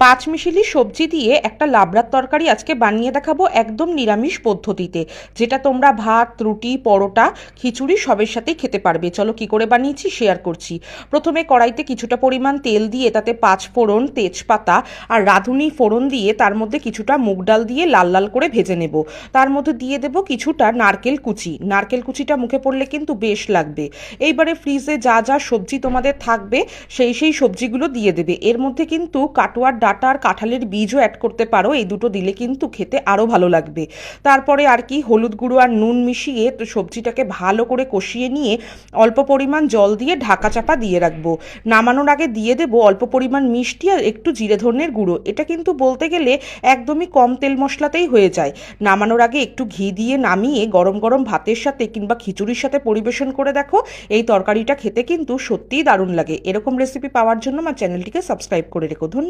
পাঁচমিশালি সবজি দিয়ে একটা লাবড়ার তরকারি আজকে বানিয়ে দেখাবো একদম নিরামিষ পদ্ধতিতে, যেটা তোমরা ভাত, রুটি, পরোটা, খিচুড়ি সবের সাথেই খেতে পারবে। চলো কি করে বানিয়েছি শেয়ার করছি। প্রথমে কড়াইতে কিছুটা পরিমাণ তেল দিয়ে তাতে পাঁচ ফোড়ন, তেজপাতা আর রাঁধুনি ফোড়ন দিয়ে তার মধ্যে কিছুটা মুগ ডাল দিয়ে লাল লাল করে ভেজে নেব। তার মধ্যে দিয়ে দেব কিছুটা নারকেল কুচি। নারকেল কুচিটা মুখে পড়লে কিন্তু বেশ লাগবে। এইবারে ফ্রিজে যা যা সবজি তোমাদের থাকবে সেই সবজিগুলো দিয়ে দেবে। এর মধ্যে কিন্তু কাটোয়ার ডাটা আর কাঁঠালের বীজও অ্যাড করতে পারো, এই দুটো দিলে কিন্তু খেতে আরও ভালো লাগবে। তারপরে আর কি হলুদ গুঁড়ো আর নুন মিশিয়ে তো সবজিটাকে ভালো করে কষিয়ে নিয়ে অল্প পরিমাণ জল দিয়ে ঢাকা চাপা দিয়ে রাখবো। নামানোর আগে দিয়ে দেবো অল্প পরিমাণ মিষ্টি আর একটু জিরে ধনের গুঁড়ো। এটা কিন্তু বলতে গেলে একদমই কম তেল মশলাতেই হয়ে যায়। নামানোর আগে একটু ঘি দিয়ে নামিয়ে গরম গরম ভাতের সাথে কিংবা খিচুড়ির সাথে পরিবেশন করে দেখো, এই তরকারিটা খেতে কিন্তু সত্যিই দারুণ লাগে। এরকম রেসিপি পাওয়ার জন্য আমার চ্যানেলটিকে সাবস্ক্রাইব করে রেখো। ধন্যবাদ।